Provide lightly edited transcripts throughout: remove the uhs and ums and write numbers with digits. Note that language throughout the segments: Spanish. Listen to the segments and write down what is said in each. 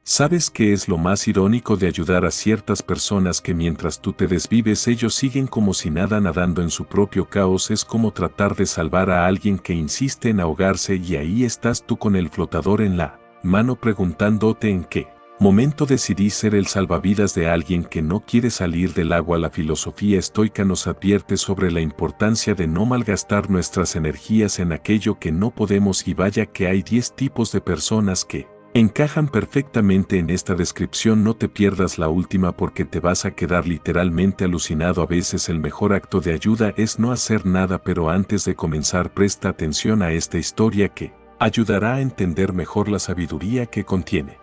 ¿Sabes qué es lo más irónico de ayudar a ciertas personas que mientras tú te desvives ellos siguen como si nada nadando en su propio caos? Es como tratar de salvar a alguien que insiste en ahogarse y ahí estás tú con el flotador en la mano preguntándote en qué momento decidí ser el salvavidas de alguien que no quiere salir del agua. La filosofía estoica nos advierte sobre la importancia de no malgastar nuestras energías en aquello que no podemos, y vaya que hay 10 tipos de personas que encajan perfectamente en esta descripción. No te pierdas la última porque te vas a quedar literalmente alucinado. A veces el mejor acto de ayuda es no hacer nada, pero antes de comenzar presta atención a esta historia que ayudará a entender mejor la sabiduría que contiene.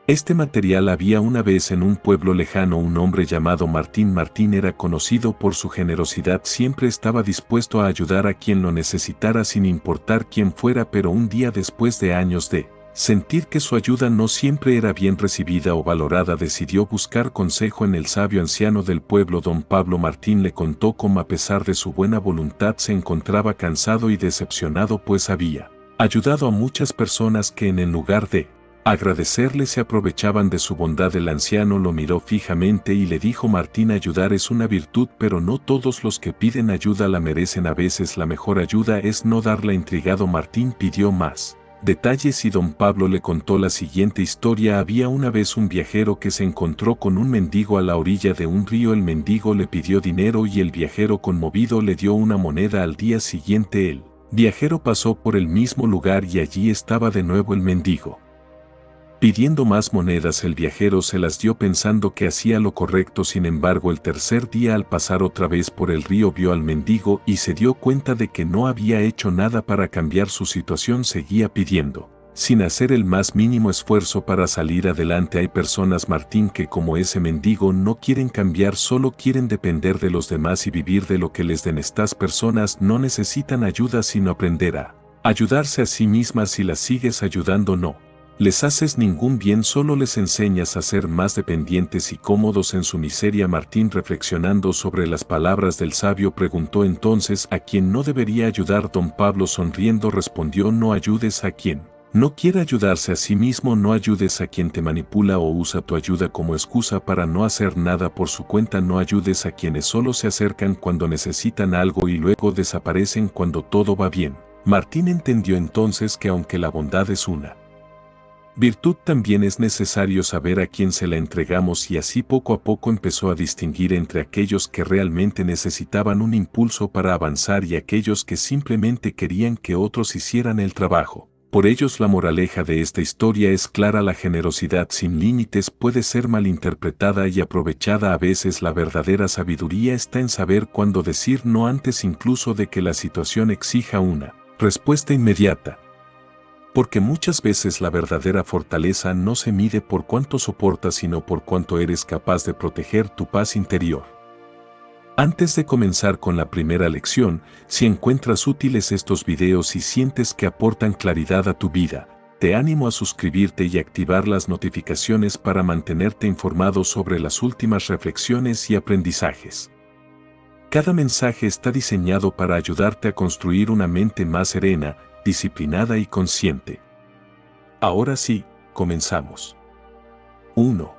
Este material. Había una vez en un pueblo lejano un hombre llamado Martín. Martín era conocido por su generosidad, siempre estaba dispuesto a ayudar a quien lo necesitara sin importar quién fuera, pero un día, después de años de sentir que su ayuda no siempre era bien recibida o valorada, decidió buscar consejo en el sabio anciano del pueblo, don Pablo. Martín le contó cómo, a pesar de su buena voluntad, se encontraba cansado y decepcionado, pues había ayudado a muchas personas que en lugar de agradecerle se aprovechaban de su bondad. El anciano lo miró fijamente y le dijo: Martín, ayudar es una virtud, pero no todos los que piden ayuda la merecen. A veces la mejor ayuda es no darla. Intrigado, Martín pidió más detalles y don Pablo le contó la siguiente historia. Había una vez un viajero que se encontró con un mendigo a la orilla de un río. El mendigo le pidió dinero y el viajero, conmovido, le dio una moneda. Al día siguiente el viajero pasó por el mismo lugar y allí estaba de nuevo el mendigo pidiendo más monedas. El viajero se las dio pensando que hacía lo correcto. Sin embargo, el tercer día, al pasar otra vez por el río, vio al mendigo y se dio cuenta de que no había hecho nada para cambiar su situación. Seguía pidiendo, sin hacer el más mínimo esfuerzo para salir adelante. Hay personas, Martín, que como ese mendigo no quieren cambiar, solo quieren depender de los demás y vivir de lo que les den. Estas personas no necesitan ayuda, sino aprender a ayudarse a sí mismas. Si las sigues ayudando, no les haces ningún bien, solo les enseñas a ser más dependientes y cómodos en su miseria. Martín, reflexionando sobre las palabras del sabio, preguntó entonces: ¿a quién no debería ayudar? Don Pablo, sonriendo, respondió: no ayudes a quien no quiere ayudarse a sí mismo, no ayudes a quien te manipula o usa tu ayuda como excusa para no hacer nada por su cuenta, no ayudes a quienes solo se acercan cuando necesitan algo y luego desaparecen cuando todo va bien. Martín entendió entonces que aunque la bondad es una virtud, también es necesario saber a quién se la entregamos, y así poco a poco empezó a distinguir entre aquellos que realmente necesitaban un impulso para avanzar y aquellos que simplemente querían que otros hicieran el trabajo por ellos. La moraleja de esta historia es clara: la generosidad sin límites puede ser malinterpretada y aprovechada. A veces la verdadera sabiduría está en saber cuándo decir no, antes incluso de que la situación exija una respuesta inmediata. Porque muchas veces la verdadera fortaleza no se mide por cuánto soportas, sino por cuánto eres capaz de proteger tu paz interior. Antes de comenzar con la primera lección, si encuentras útiles estos videos y sientes que aportan claridad a tu vida, te animo a suscribirte y activar las notificaciones para mantenerte informado sobre las últimas reflexiones y aprendizajes. Cada mensaje está diseñado para ayudarte a construir una mente más serena, disciplinada y consciente. Ahora sí, comenzamos. 1.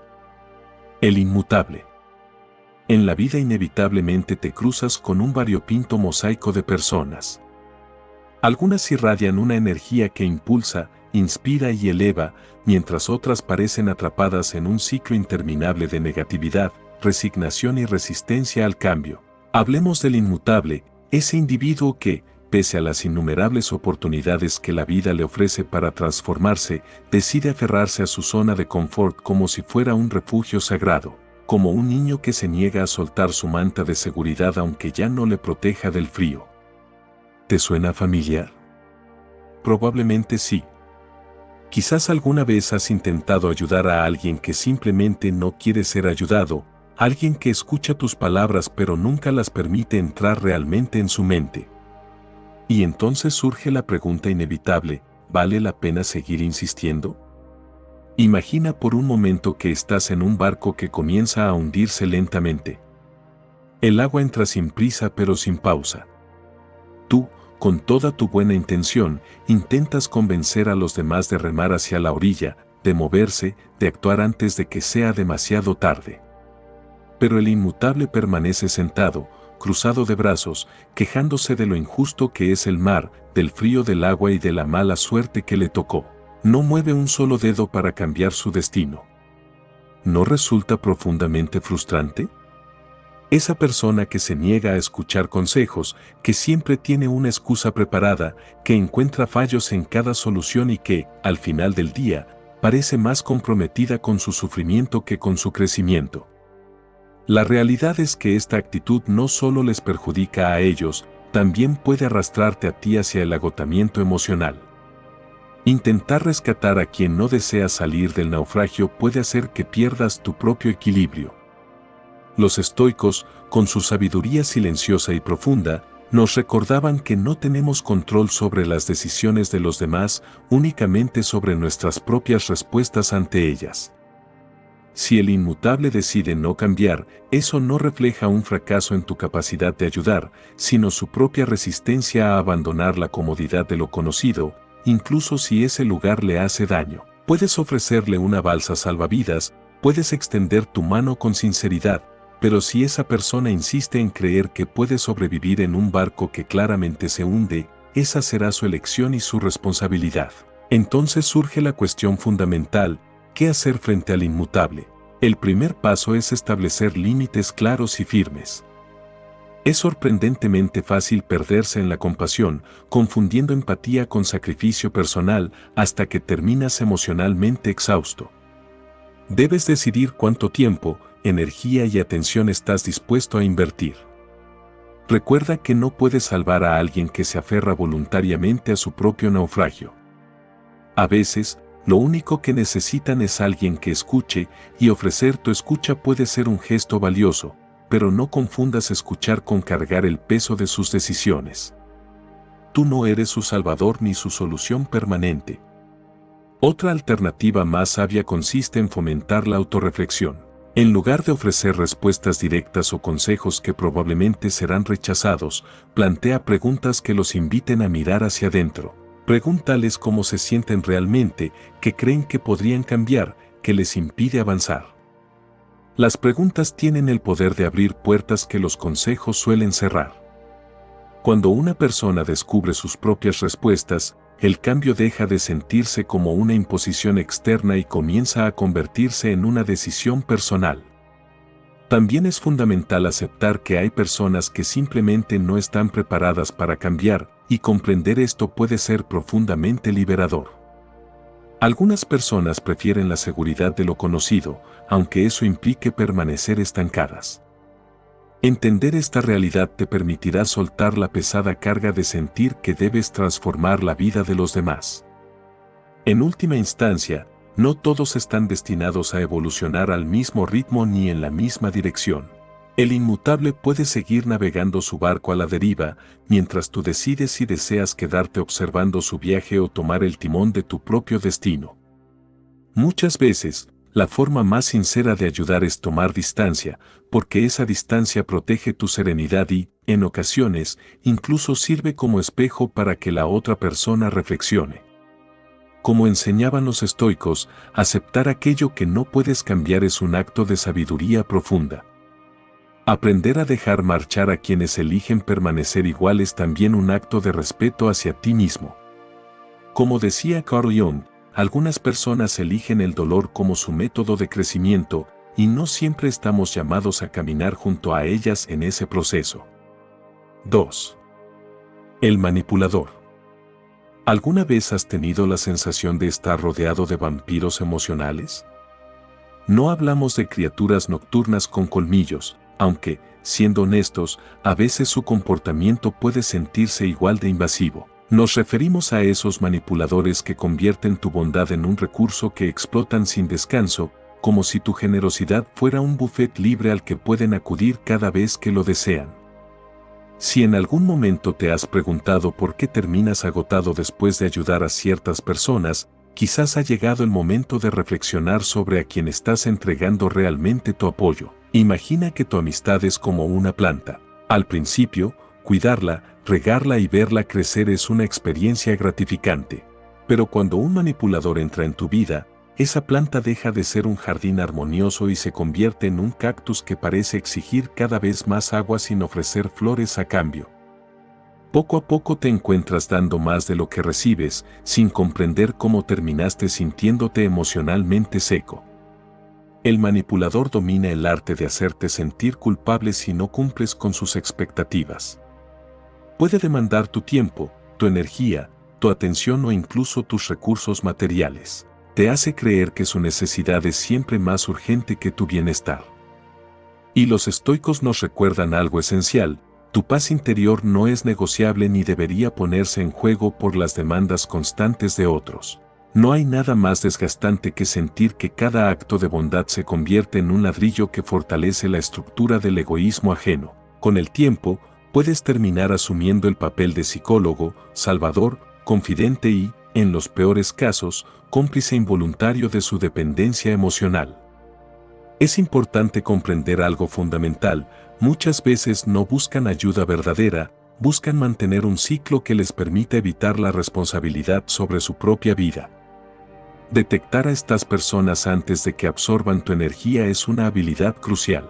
El inmutable. En la vida inevitablemente te cruzas con un variopinto mosaico de personas. Algunas irradian una energía que impulsa, inspira y eleva, mientras otras parecen atrapadas en un ciclo interminable de negatividad, resignación y resistencia al cambio. Hablemos del inmutable, ese individuo que, pese a las innumerables oportunidades que la vida le ofrece para transformarse, decide aferrarse a su zona de confort como si fuera un refugio sagrado, como un niño que se niega a soltar su manta de seguridad aunque ya no le proteja del frío. ¿Te suena familiar? Probablemente sí. Quizás alguna vez has intentado ayudar a alguien que simplemente no quiere ser ayudado, alguien que escucha tus palabras pero nunca las permite entrar realmente en su mente. Y entonces surge la pregunta inevitable: ¿vale la pena seguir insistiendo? Imagina por un momento que estás en un barco que comienza a hundirse lentamente. El agua entra sin prisa pero sin pausa. Tú, con toda tu buena intención, intentas convencer a los demás de remar hacia la orilla, de moverse, de actuar antes de que sea demasiado tarde. Pero el inmutable permanece sentado, cruzado de brazos, quejándose de lo injusto que es el mar, del frío del agua y de la mala suerte que le tocó. No mueve un solo dedo para cambiar su destino. ¿No resulta profundamente frustrante? Esa persona que se niega a escuchar consejos, que siempre tiene una excusa preparada, que encuentra fallos en cada solución y que, al final del día, parece más comprometida con su sufrimiento que con su crecimiento. La realidad es que esta actitud no solo les perjudica a ellos, también puede arrastrarte a ti hacia el agotamiento emocional. Intentar rescatar a quien no desea salir del naufragio puede hacer que pierdas tu propio equilibrio. Los estoicos, con su sabiduría silenciosa y profunda, nos recordaban que no tenemos control sobre las decisiones de los demás, únicamente sobre nuestras propias respuestas ante ellas. Si el inmutable decide no cambiar, eso no refleja un fracaso en tu capacidad de ayudar, sino su propia resistencia a abandonar la comodidad de lo conocido, incluso si ese lugar le hace daño. Puedes ofrecerle una balsa salvavidas, puedes extender tu mano con sinceridad, pero si esa persona insiste en creer que puede sobrevivir en un barco que claramente se hunde, esa será su elección y su responsabilidad. Entonces surge la cuestión fundamental: ¿qué hacer frente al inmutable? El primer paso es establecer límites claros y firmes. Es sorprendentemente fácil perderse en la compasión, confundiendo empatía con sacrificio personal, hasta que terminas emocionalmente exhausto. Debes decidir cuánto tiempo, energía y atención estás dispuesto a invertir. Recuerda que no puedes salvar a alguien que se aferra voluntariamente a su propio naufragio. A veces, lo único que necesitan es alguien que escuche, y ofrecer tu escucha puede ser un gesto valioso, pero no confundas escuchar con cargar el peso de sus decisiones. Tú no eres su salvador ni su solución permanente. Otra alternativa más sabia consiste en fomentar la autorreflexión. En lugar de ofrecer respuestas directas o consejos que probablemente serán rechazados, plantea preguntas que los inviten a mirar hacia adentro. Pregúntales cómo se sienten realmente, qué creen que podrían cambiar, qué les impide avanzar. Las preguntas tienen el poder de abrir puertas que los consejos suelen cerrar. Cuando una persona descubre sus propias respuestas, el cambio deja de sentirse como una imposición externa y comienza a convertirse en una decisión personal. También es fundamental aceptar que hay personas que simplemente no están preparadas para cambiar, y comprender esto puede ser profundamente liberador. Algunas personas prefieren la seguridad de lo conocido, aunque eso implique permanecer estancadas. Entender esta realidad te permitirá soltar la pesada carga de sentir que debes transformar la vida de los demás. En última instancia, no todos están destinados a evolucionar al mismo ritmo ni en la misma dirección. El inmutable puede seguir navegando su barco a la deriva, mientras tú decides si deseas quedarte observando su viaje o tomar el timón de tu propio destino. Muchas veces, la forma más sincera de ayudar es tomar distancia, porque esa distancia protege tu serenidad y, en ocasiones, incluso sirve como espejo para que la otra persona reflexione. Como enseñaban los estoicos, aceptar aquello que no puedes cambiar es un acto de sabiduría profunda. Aprender a dejar marchar a quienes eligen permanecer igual es también un acto de respeto hacia ti mismo. Como decía Carl Jung, algunas personas eligen el dolor como su método de crecimiento, y no siempre estamos llamados a caminar junto a ellas en ese proceso. 2. El manipulador. ¿Alguna vez has tenido la sensación de estar rodeado de vampiros emocionales? No hablamos de criaturas nocturnas con colmillos, aunque, siendo honestos, a veces su comportamiento puede sentirse igual de invasivo. Nos referimos a esos manipuladores que convierten tu bondad en un recurso que explotan sin descanso, como si tu generosidad fuera un buffet libre al que pueden acudir cada vez que lo desean. Si en algún momento te has preguntado por qué terminas agotado después de ayudar a ciertas personas, quizás ha llegado el momento de reflexionar sobre a quién estás entregando realmente tu apoyo. Imagina que tu amistad es como una planta. Al principio, cuidarla, regarla y verla crecer es una experiencia gratificante. Pero cuando un manipulador entra en tu vida, esa planta deja de ser un jardín armonioso y se convierte en un cactus que parece exigir cada vez más agua sin ofrecer flores a cambio. Poco a poco te encuentras dando más de lo que recibes, sin comprender cómo terminaste sintiéndote emocionalmente seco. El manipulador domina el arte de hacerte sentir culpable si no cumples con sus expectativas. Puede demandar tu tiempo, tu energía, tu atención o incluso tus recursos materiales. Te hace creer que su necesidad es siempre más urgente que tu bienestar. Y los estoicos nos recuerdan algo esencial: tu paz interior no es negociable ni debería ponerse en juego por las demandas constantes de otros. No hay nada más desgastante que sentir que cada acto de bondad se convierte en un ladrillo que fortalece la estructura del egoísmo ajeno. Con el tiempo, puedes terminar asumiendo el papel de psicólogo, salvador, confidente y, en los peores casos, cómplice involuntario de su dependencia emocional. Es importante comprender algo fundamental: muchas veces no buscan ayuda verdadera, buscan mantener un ciclo que les permita evitar la responsabilidad sobre su propia vida. Detectar a estas personas antes de que absorban tu energía es una habilidad crucial.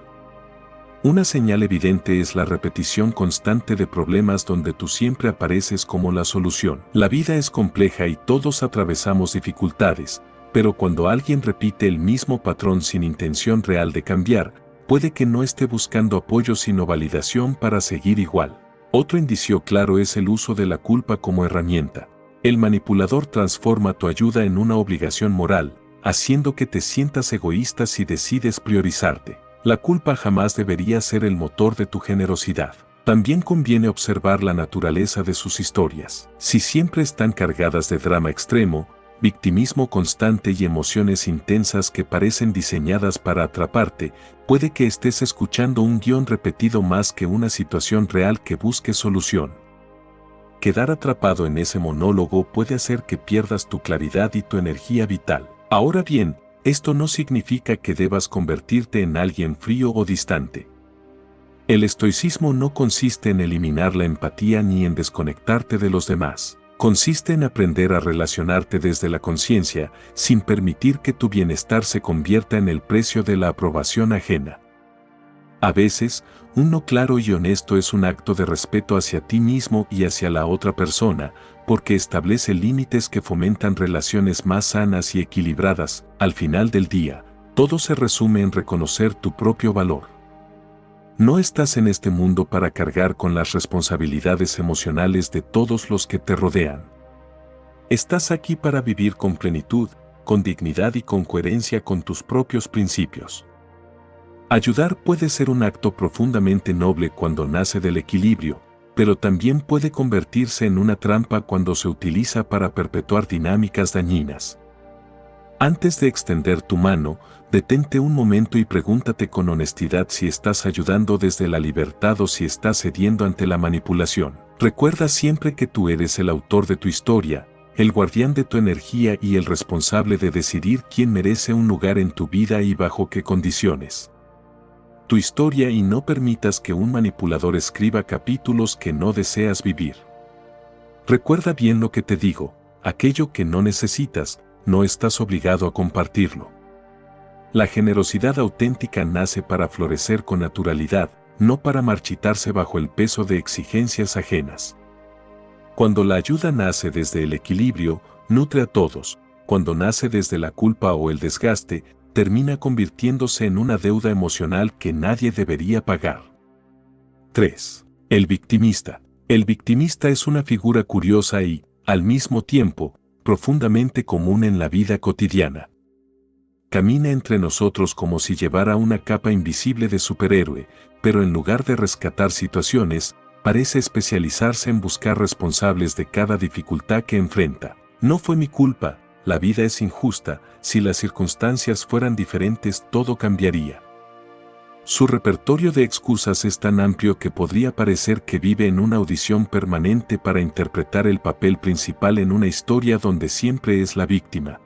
Una señal evidente es la repetición constante de problemas donde tú siempre apareces como la solución. La vida es compleja y todos atravesamos dificultades, pero cuando alguien repite el mismo patrón sin intención real de cambiar, puede que no esté buscando apoyo sino validación para seguir igual. Otro indicio claro es el uso de la culpa como herramienta. El manipulador transforma tu ayuda en una obligación moral, haciendo que te sientas egoísta si decides priorizarte. La culpa jamás debería ser el motor de tu generosidad. También conviene observar la naturaleza de sus historias. Si siempre están cargadas de drama extremo, victimismo constante y emociones intensas que parecen diseñadas para atraparte, puede que estés escuchando un guión repetido más que una situación real que busque solución. Quedar atrapado en ese monólogo puede hacer que pierdas tu claridad y tu energía vital. Ahora bien, esto no significa que debas convertirte en alguien frío o distante. El estoicismo no consiste en eliminar la empatía ni en desconectarte de los demás. Consiste en aprender a relacionarte desde la conciencia, sin permitir que tu bienestar se convierta en el precio de la aprobación ajena. A veces, un no claro y honesto es un acto de respeto hacia ti mismo y hacia la otra persona, porque establece límites que fomentan relaciones más sanas y equilibradas. Al final del día, todo se resume en reconocer tu propio valor. No estás en este mundo para cargar con las responsabilidades emocionales de todos los que te rodean. Estás aquí para vivir con plenitud, con dignidad y con coherencia con tus propios principios. Ayudar puede ser un acto profundamente noble cuando nace del equilibrio, pero también puede convertirse en una trampa cuando se utiliza para perpetuar dinámicas dañinas. Antes de extender tu mano, detente un momento y pregúntate con honestidad si estás ayudando desde la libertad o si estás cediendo ante la manipulación. Recuerda siempre que tú eres el autor de tu historia, el guardián de tu energía y el responsable de decidir quién merece un lugar en tu vida y bajo qué condiciones. Tu historia, y no permitas que un manipulador escriba capítulos que no deseas vivir. Recuerda bien lo que te digo: aquello que no necesitas, no estás obligado a compartirlo. La generosidad auténtica nace para florecer con naturalidad, no para marchitarse bajo el peso de exigencias ajenas. Cuando la ayuda nace desde el equilibrio, nutre a todos. Cuando nace desde la culpa o el desgaste, termina convirtiéndose en una deuda emocional que nadie debería pagar. 3. El victimista. El victimista es una figura curiosa y, al mismo tiempo, profundamente común en la vida cotidiana. Camina entre nosotros como si llevara una capa invisible de superhéroe, pero en lugar de rescatar situaciones, parece especializarse en buscar responsables de cada dificultad que enfrenta. No fue mi culpa, la vida es injusta, si las circunstancias fueran diferentes todo cambiaría. Su repertorio de excusas es tan amplio que podría parecer que vive en una audición permanente para interpretar el papel principal en una historia donde siempre es la víctima.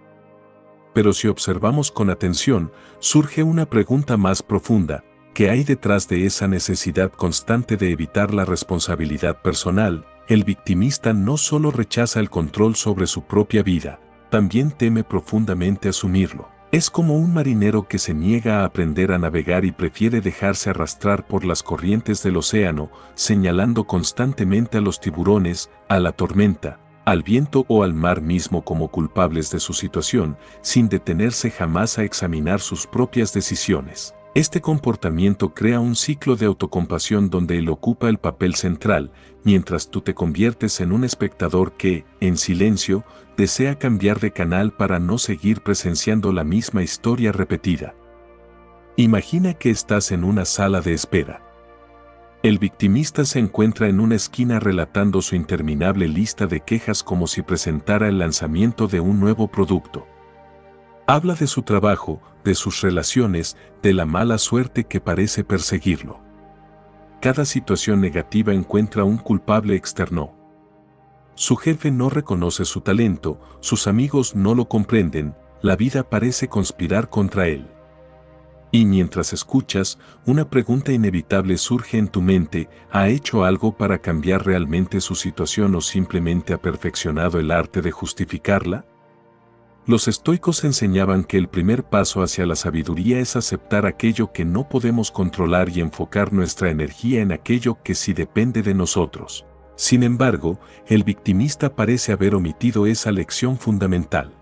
Pero si observamos con atención, surge una pregunta más profunda: ¿qué hay detrás de esa necesidad constante de evitar la responsabilidad personal? El victimista no solo rechaza el control sobre su propia vida, también teme profundamente asumirlo. Es como un marinero que se niega a aprender a navegar y prefiere dejarse arrastrar por las corrientes del océano, señalando constantemente a los tiburones, a la tormenta, al viento o al mar mismo como culpables de su situación, sin detenerse jamás a examinar sus propias decisiones. Este comportamiento crea un ciclo de autocompasión donde él ocupa el papel central, mientras tú te conviertes en un espectador que, en silencio, desea cambiar de canal para no seguir presenciando la misma historia repetida. Imagina que estás en una sala de espera. El victimista se encuentra en una esquina relatando su interminable lista de quejas como si presentara el lanzamiento de un nuevo producto. Habla de su trabajo, de sus relaciones, de la mala suerte que parece perseguirlo. Cada situación negativa encuentra un culpable externo. Su jefe no reconoce su talento, sus amigos no lo comprenden, la vida parece conspirar contra él. Y mientras escuchas, una pregunta inevitable surge en tu mente: ¿ha hecho algo para cambiar realmente su situación o simplemente ha perfeccionado el arte de justificarla? Los estoicos enseñaban que el primer paso hacia la sabiduría es aceptar aquello que no podemos controlar y enfocar nuestra energía en aquello que sí depende de nosotros. Sin embargo, el victimista parece haber omitido esa lección fundamental.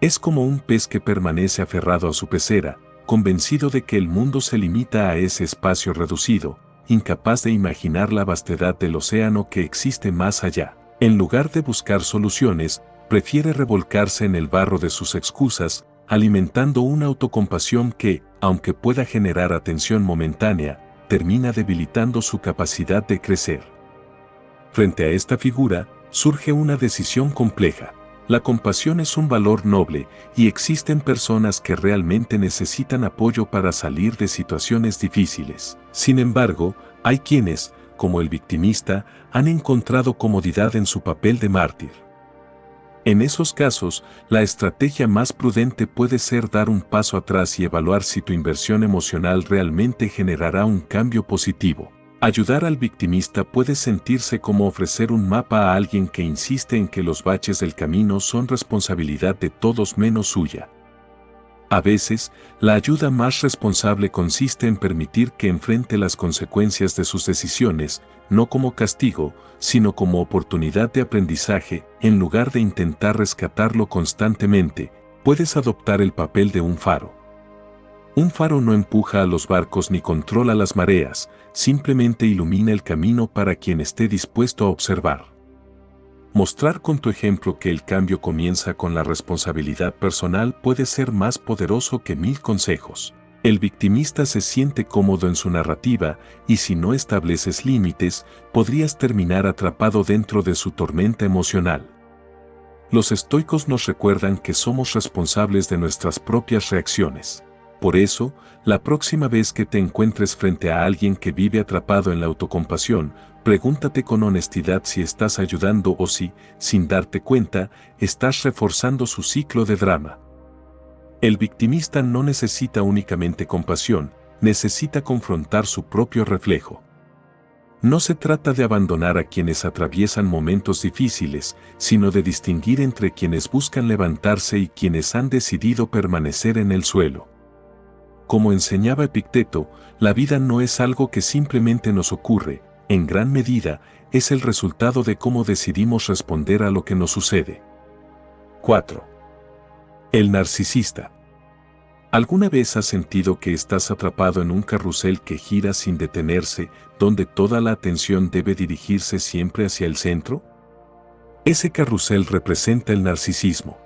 Es como un pez que permanece aferrado a su pecera, convencido de que el mundo se limita a ese espacio reducido, incapaz de imaginar la vastedad del océano que existe más allá. En lugar de buscar soluciones, prefiere revolcarse en el barro de sus excusas, alimentando una autocompasión que, aunque pueda generar atención momentánea, termina debilitando su capacidad de crecer. Frente a esta figura, surge una decisión compleja. La compasión es un valor noble, y existen personas que realmente necesitan apoyo para salir de situaciones difíciles. Sin embargo, hay quienes, como el victimista, han encontrado comodidad en su papel de mártir. En esos casos, la estrategia más prudente puede ser dar un paso atrás y evaluar si tu inversión emocional realmente generará un cambio positivo. Ayudar al victimista puede sentirse como ofrecer un mapa a alguien que insiste en que los baches del camino son responsabilidad de todos menos suya. A veces, la ayuda más responsable consiste en permitir que enfrente las consecuencias de sus decisiones, no como castigo, sino como oportunidad de aprendizaje. En lugar de intentar rescatarlo constantemente, puedes adoptar el papel de un faro. Un faro no empuja a los barcos ni controla las mareas, simplemente ilumina el camino para quien esté dispuesto a observar. Mostrar con tu ejemplo que el cambio comienza con la responsabilidad personal puede ser más poderoso que 1000 consejos. El victimista se siente cómodo en su narrativa, y si no estableces límites, podrías terminar atrapado dentro de su tormenta emocional. Los estoicos nos recuerdan que somos responsables de nuestras propias reacciones. Por eso, la próxima vez que te encuentres frente a alguien que vive atrapado en la autocompasión, pregúntate con honestidad si estás ayudando o si, sin darte cuenta, estás reforzando su ciclo de drama. El victimista no necesita únicamente compasión, necesita confrontar su propio reflejo. No se trata de abandonar a quienes atraviesan momentos difíciles, sino de distinguir entre quienes buscan levantarse y quienes han decidido permanecer en el suelo. Como enseñaba Epicteto, la vida no es algo que simplemente nos ocurre, en gran medida, es el resultado de cómo decidimos responder a lo que nos sucede. 4. El narcisista. ¿Alguna vez has sentido que estás atrapado en un carrusel que gira sin detenerse, donde toda la atención debe dirigirse siempre hacia el centro? Ese carrusel representa el narcisismo.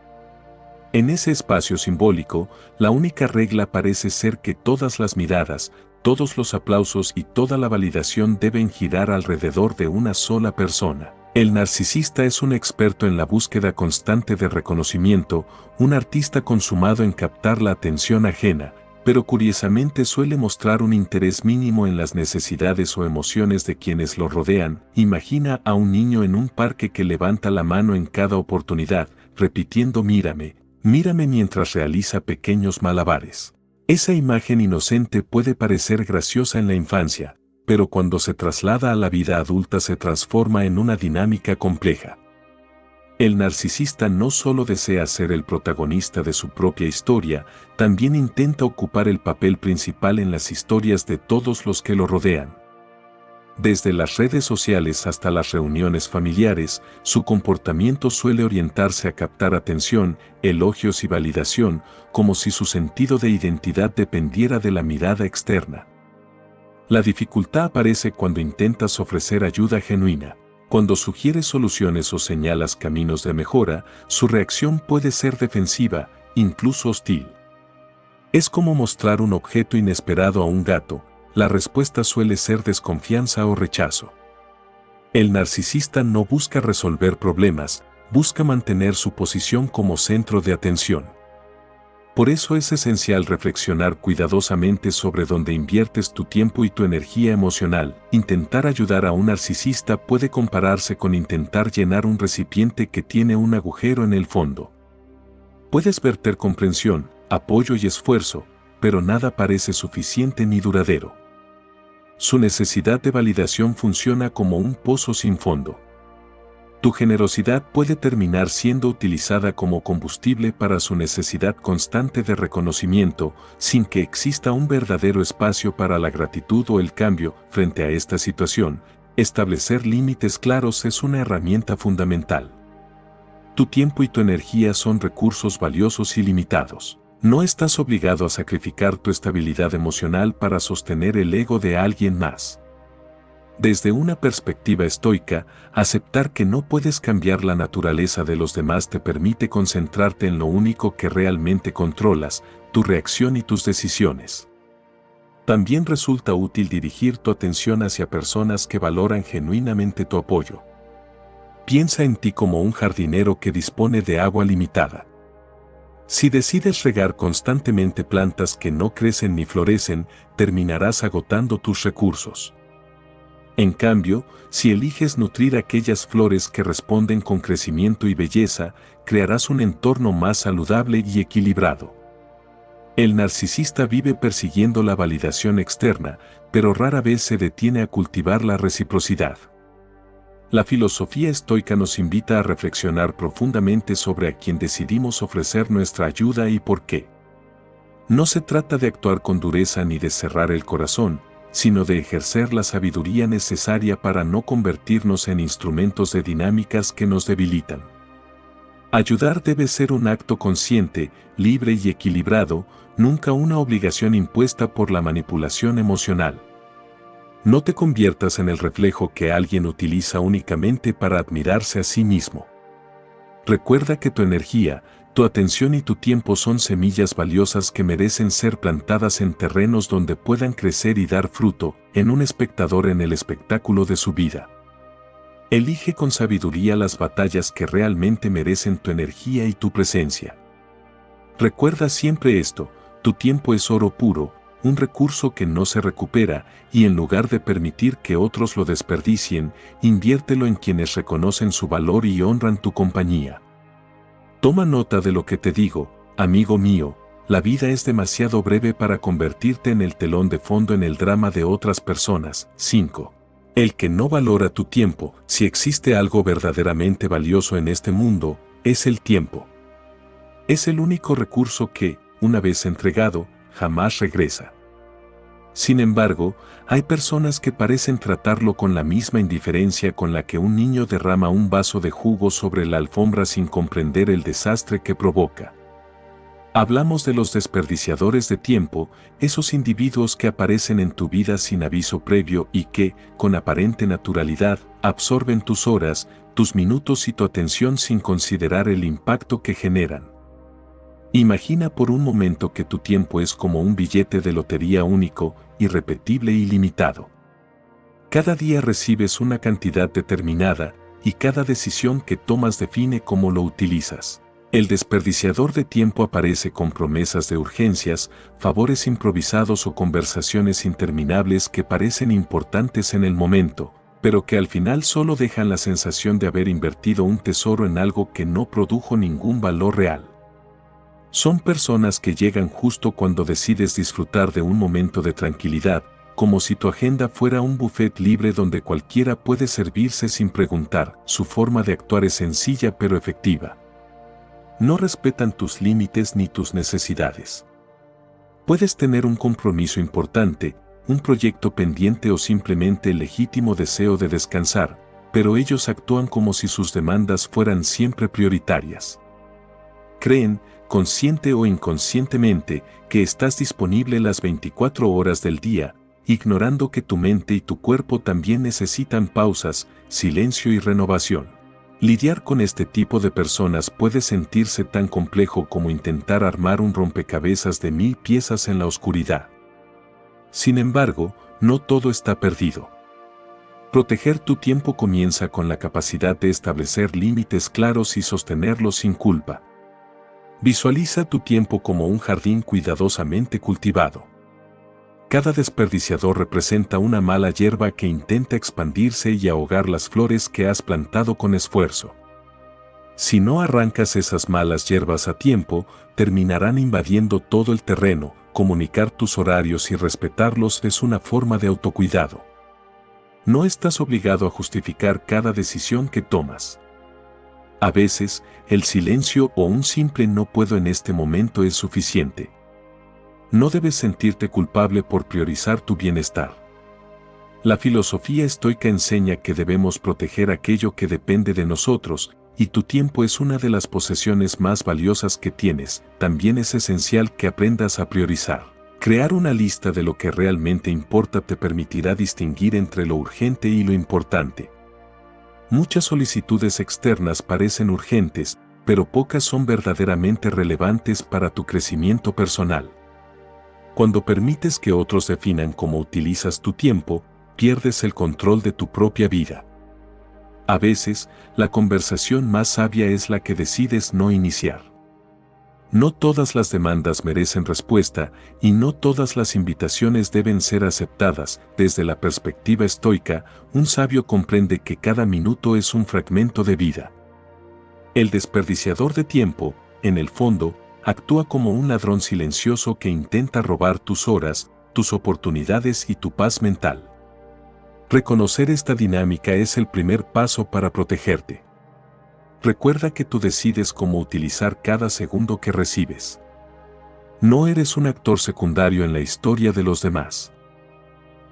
En ese espacio simbólico, la única regla parece ser que todas las miradas, todos los aplausos y toda la validación deben girar alrededor de una sola persona. El narcisista es un experto en la búsqueda constante de reconocimiento, un artista consumado en captar la atención ajena, pero curiosamente suele mostrar un interés mínimo en las necesidades o emociones de quienes lo rodean. Imagina a un niño en un parque que levanta la mano en cada oportunidad, repitiendo mírame, mírame mientras realiza pequeños malabares. Esa imagen inocente puede parecer graciosa en la infancia, pero cuando se traslada a la vida adulta se transforma en una dinámica compleja. El narcisista no solo desea ser el protagonista de su propia historia, también intenta ocupar el papel principal en las historias de todos los que lo rodean. Desde las redes sociales hasta las reuniones familiares, su comportamiento suele orientarse a captar atención, elogios y validación, como si su sentido de identidad dependiera de la mirada externa. La dificultad aparece cuando intentas ofrecer ayuda genuina. Cuando sugieres soluciones o señalas caminos de mejora, su reacción puede ser defensiva, incluso hostil. Es como mostrar un objeto inesperado a un gato. La respuesta suele ser desconfianza o rechazo. El narcisista no busca resolver problemas, busca mantener su posición como centro de atención. Por eso es esencial reflexionar cuidadosamente sobre dónde inviertes tu tiempo y tu energía emocional. Intentar ayudar a un narcisista puede compararse con intentar llenar un recipiente que tiene un agujero en el fondo. Puedes verter comprensión, apoyo y esfuerzo, pero nada parece suficiente ni duradero. Su necesidad de validación funciona como un pozo sin fondo. Tu generosidad puede terminar siendo utilizada como combustible para su necesidad constante de reconocimiento, sin que exista un verdadero espacio para la gratitud o el cambio. Frente a esta situación, establecer límites claros es una herramienta fundamental. Tu tiempo y tu energía son recursos valiosos y limitados. No estás obligado a sacrificar tu estabilidad emocional para sostener el ego de alguien más. Desde una perspectiva estoica, aceptar que no puedes cambiar la naturaleza de los demás te permite concentrarte en lo único que realmente controlas, tu reacción y tus decisiones. También resulta útil dirigir tu atención hacia personas que valoran genuinamente tu apoyo. Piensa en ti como un jardinero que dispone de agua limitada. Si decides regar constantemente plantas que no crecen ni florecen, terminarás agotando tus recursos. En cambio, si eliges nutrir aquellas flores que responden con crecimiento y belleza, crearás un entorno más saludable y equilibrado. El narcisista vive persiguiendo la validación externa, pero rara vez se detiene a cultivar la reciprocidad. La filosofía estoica nos invita a reflexionar profundamente sobre a quién decidimos ofrecer nuestra ayuda y por qué. No se trata de actuar con dureza ni de cerrar el corazón, sino de ejercer la sabiduría necesaria para no convertirnos en instrumentos de dinámicas que nos debilitan. Ayudar debe ser un acto consciente, libre y equilibrado, nunca una obligación impuesta por la manipulación emocional. No te conviertas en el reflejo que alguien utiliza únicamente para admirarse a sí mismo. Recuerda que tu energía, tu atención y tu tiempo son semillas valiosas que merecen ser plantadas en terrenos donde puedan crecer y dar fruto, en un espectador en el espectáculo de su vida. Elige con sabiduría las batallas que realmente merecen tu energía y tu presencia. Recuerda siempre esto, tu tiempo es oro puro, un recurso que no se recupera, y en lugar de permitir que otros lo desperdicien, inviértelo en quienes reconocen su valor y honran tu compañía. Toma nota de lo que te digo, amigo mío, la vida es demasiado breve para convertirte en el telón de fondo en el drama de otras personas. 5. El que no valora tu tiempo, si existe algo verdaderamente valioso en este mundo, es el tiempo. Es el único recurso que, una vez entregado, jamás regresa. Sin embargo, hay personas que parecen tratarlo con la misma indiferencia con la que un niño derrama un vaso de jugo sobre la alfombra sin comprender el desastre que provoca. Hablamos de los desperdiciadores de tiempo, esos individuos que aparecen en tu vida sin aviso previo y que, con aparente naturalidad, absorben tus horas, tus minutos y tu atención sin considerar el impacto que generan. Imagina por un momento que tu tiempo es como un billete de lotería único, irrepetible y limitado. Cada día recibes una cantidad determinada, y cada decisión que tomas define cómo lo utilizas. El desperdiciador de tiempo aparece con promesas de urgencias, favores improvisados o conversaciones interminables que parecen importantes en el momento, pero que al final solo dejan la sensación de haber invertido un tesoro en algo que no produjo ningún valor real. Son personas que llegan justo cuando decides disfrutar de un momento de tranquilidad, como si tu agenda fuera un buffet libre donde cualquiera puede servirse sin preguntar. Su forma de actuar es sencilla pero efectiva. No respetan tus límites ni tus necesidades. Puedes tener un compromiso importante, un proyecto pendiente o simplemente el legítimo deseo de descansar, pero ellos actúan como si sus demandas fueran siempre prioritarias. Creen, consciente o inconscientemente, que estás disponible las 24 horas del día, ignorando que tu mente y tu cuerpo también necesitan pausas, silencio y renovación. Lidiar con este tipo de personas puede sentirse tan complejo como intentar armar un rompecabezas de 1000 piezas en la oscuridad. Sin embargo, no todo está perdido. Proteger tu tiempo comienza con la capacidad de establecer límites claros y sostenerlos sin culpa. Visualiza tu tiempo como un jardín cuidadosamente cultivado. Cada desperdiciador representa una mala hierba que intenta expandirse y ahogar las flores que has plantado con esfuerzo. Si no arrancas esas malas hierbas a tiempo, terminarán invadiendo todo el terreno. Comunicar tus horarios y respetarlos es una forma de autocuidado. No estás obligado a justificar cada decisión que tomas. A veces, el silencio o un simple no puedo en este momento es suficiente. No debes sentirte culpable por priorizar tu bienestar. La filosofía estoica enseña que debemos proteger aquello que depende de nosotros, y tu tiempo es una de las posesiones más valiosas que tienes. También es esencial que aprendas a priorizar. Crear una lista de lo que realmente importa te permitirá distinguir entre lo urgente y lo importante. Muchas solicitudes externas parecen urgentes, pero pocas son verdaderamente relevantes para tu crecimiento personal. Cuando permites que otros definan cómo utilizas tu tiempo, pierdes el control de tu propia vida. A veces, la conversación más sabia es la que decides no iniciar. No todas las demandas merecen respuesta y no todas las invitaciones deben ser aceptadas. Desde la perspectiva estoica, un sabio comprende que cada minuto es un fragmento de vida. El desperdiciador de tiempo, en el fondo, actúa como un ladrón silencioso que intenta robar tus horas, tus oportunidades y tu paz mental. Reconocer esta dinámica es el primer paso para protegerte. Recuerda que tú decides cómo utilizar cada segundo que recibes. No eres un actor secundario en la historia de los demás.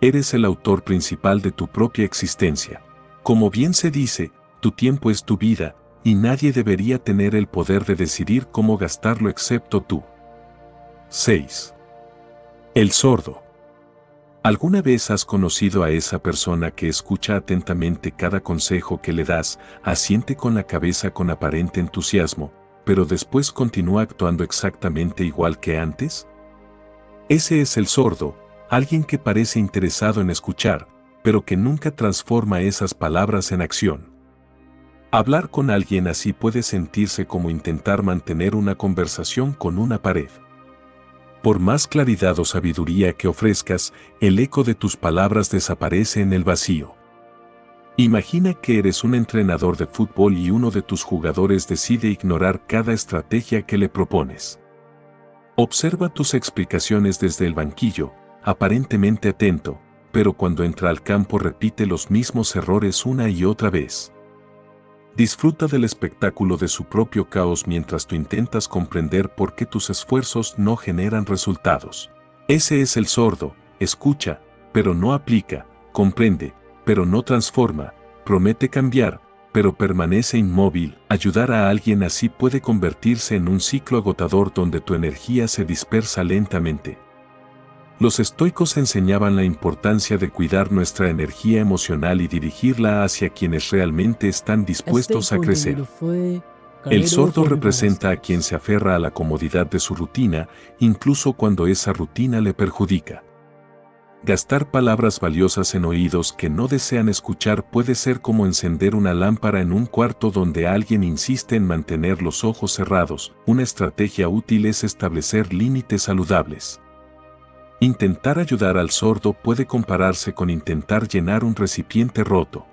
Eres el autor principal de tu propia existencia. Como bien se dice, tu tiempo es tu vida, y nadie debería tener el poder de decidir cómo gastarlo excepto tú. 6. El sordo. ¿Alguna vez has conocido a esa persona que escucha atentamente cada consejo que le das, asiente con la cabeza con aparente entusiasmo, pero después continúa actuando exactamente igual que antes? Ese es el sordo, alguien que parece interesado en escuchar, pero que nunca transforma esas palabras en acción. Hablar con alguien así puede sentirse como intentar mantener una conversación con una pared. Por más claridad o sabiduría que ofrezcas, el eco de tus palabras desaparece en el vacío. Imagina que eres un entrenador de fútbol y uno de tus jugadores decide ignorar cada estrategia que le propones. Observa tus explicaciones desde el banquillo, aparentemente atento, pero cuando entra al campo repite los mismos errores una y otra vez. Disfruta del espectáculo de su propio caos mientras tú intentas comprender por qué tus esfuerzos no generan resultados. Ese es el sordo, escucha, pero no aplica, comprende, pero no transforma, promete cambiar, pero permanece inmóvil. Ayudar a alguien así puede convertirse en un ciclo agotador donde tu energía se dispersa lentamente. Los estoicos enseñaban la importancia de cuidar nuestra energía emocional y dirigirla hacia quienes realmente están dispuestos a crecer. El sordo representa a quien se aferra a la comodidad de su rutina, incluso cuando esa rutina le perjudica. Gastar palabras valiosas en oídos que no desean escuchar puede ser como encender una lámpara en un cuarto donde alguien insiste en mantener los ojos cerrados. Una estrategia útil es establecer límites saludables. Intentar ayudar al sordo puede compararse con intentar llenar un recipiente roto.